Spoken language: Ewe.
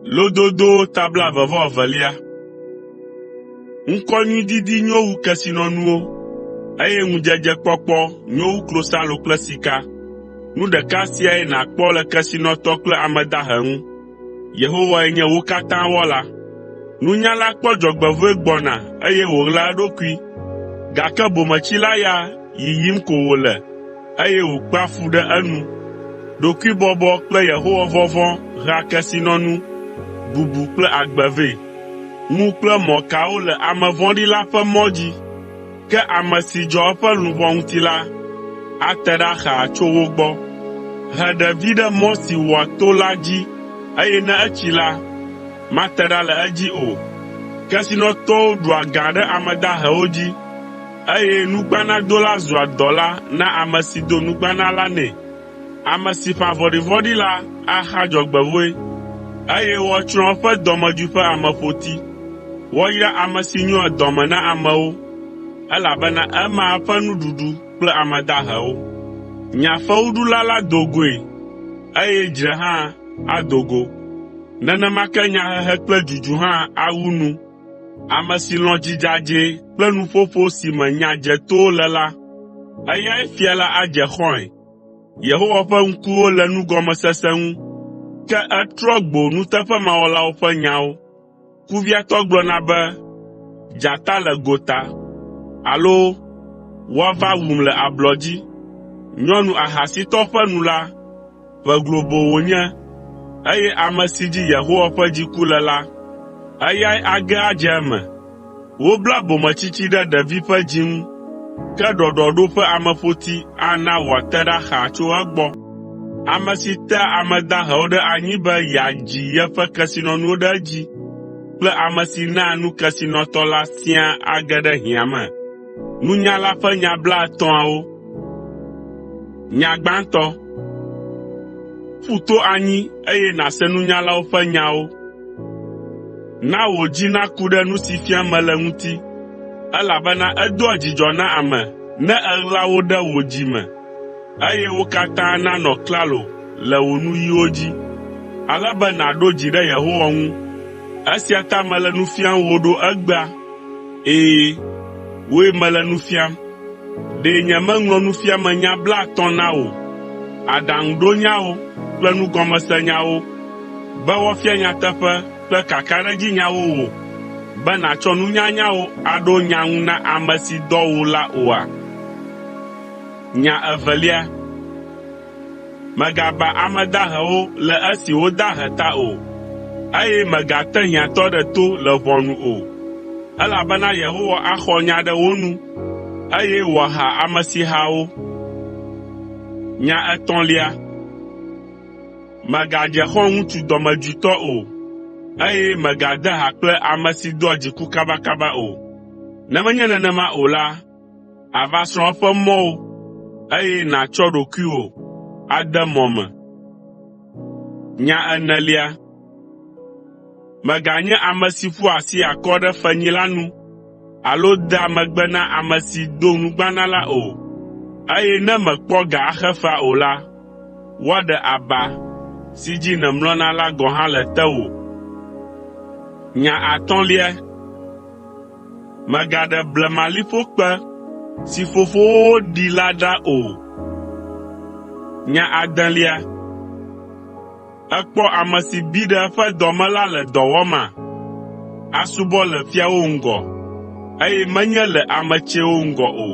Lododo tabla vevɔ velia. Ŋkɔnyui didi nyo wu kesinɔnuwo, eye ŋudzedze kpɔkpɔ nyo wu klosalo kple sika. Nu ɖeka siae nàkpɔ le kesinɔtɔ kple ame dahe ŋu. Yehowae nye wo katã wɔla. Nunyala kpɔ dzɔgbevɔ̃e gbɔna eye wòɣla eɖokui, gake bometsila ya yiyim ko wòle, eye wòkpea fu ɖe enu. Ɖokuibɔbɔ kple Yehowa vɔvɔ̃ hea kesinɔnu, bubu kple agbe vɛ. Ŋu kple mɔkawo le ame vɔ̃ɖi la ƒe mɔ dzi, ke ame si dzɔ eƒe luʋɔ ŋuti la, ate ɖa xaa tso wo gbɔ. He ɖevi ɖe mɔ si wòa to la dzi, eye ne etsi la, mate ɖa le edzi o. Kesinɔtɔwo ɖua gã ɖe ame dahewo dzi, eye nugbanadola zua dɔla na ame si do nugbana la nɛ. Ame si ƒã vɔ̃ɖivɔ̃ɖi la axa dzɔgbevɔ̃e, eye woatsrɔ̃ eƒe dɔmedzoe ƒe ameƒoti. Woayra ame si nyoa dɔme na amewo, elabena ema eƒe nuɖuɖu kple ame dahewo. Nya fewuɖula la do goe, eye dzre hã adogo. Nenema ke nyahehe kple dzudzu hã awu nu. Ame si lɔ̃ dzidzadzɛ kple nuƒoƒo si me nya dze towo le la, eyae fia la adze xɔ̃e. Yehowa ƒe ŋkuwo le nugɔmesese ŋu, ke etrɔ gbo nuteƒemawɔlawo ƒe nyawo. Kuviatɔ gblɔna be, dzata le gota, alo woava wum le ablɔ dzi. Nyɔnu ahasitɔ ƒe nu la, ʋe globo wònye, eye ame si dzi Yehowa ƒe dziku le la, eyae age adze eme. Wobla bometsitsi ɖe ɖevi ƒe dzi ŋu, ke ɖɔɖɔɖo ƒe ameƒoti ana wòate ɖa xaa tso egbɔ. Ame si tea ame dahewo ɖe anyi be yeadzi yeƒe kesinɔnuwo ɖe edzi, kple ame si naa nu kesinɔtɔ la siaa age ɖe hiã me. Nunyala ƒe nya 50awo. Nya gbãtɔ. Ƒu to anyi eye nàse nunyalawo ƒe nyawo. Na wò dzi naku ɖe nu si fiam mele ŋuti, elabena edoa dzidzɔ na ame ne eɣla wo ɖe wò dzi me, eye wo katã nanɔ klalo le wò nuyiwo dzi. Ale be nàɖo dzi ɖe Yehowa ŋu. Esia ta mele nu fiam wò ɖo egbea. Woe mele nu fiam. Ɖe nyemeŋlɔ nufiamenya 50 na wò, aɖaŋuɖonyawo kple nugɔmesenyawo, be woafia nyateƒe kple kakaɖedzinyawo wò, be nàtsɔ nunyanyawo aɖo nya ŋu na ame si dɔ wò la oa? Nya evelia. Megaba ame dahewo le esi wodahe ta o, eye megate hiãtɔ ɖe to le ʋɔnu o, elabena Yehowa axɔ nya ɖe wo nu, eye wòaha ame si ha wo. Nya etɔ̃lia. Megadze xɔ ŋutsu dɔmedzoetɔ o, eye megade ha kple ame si doa dziku kabakaba o. Ne menye nenema o la, àva srɔ̃ eƒe mɔwo, eye nàtsɔ ɖokuiwò ade mɔ me. Nya enelia. Meganye ame si ƒua asi akɔ ɖe fenyila nu, alo dea megbe na ame si do nugbana la o, eye ne mekpɔ ga axe fa o la, woaɖe aba si dzi nemlɔna la gɔ̃ hã le tewò. Nya atɔ̃lia. Megaɖe blemaliƒokpe si fofowo ɖi la ɖa o. Nya adelia. Ekpɔ ame si bi ɖe eƒe dɔ me la le dɔ wɔma, asubɔ le fiawo ŋgɔ, eye menye le ame tsiwo ŋgɔ o.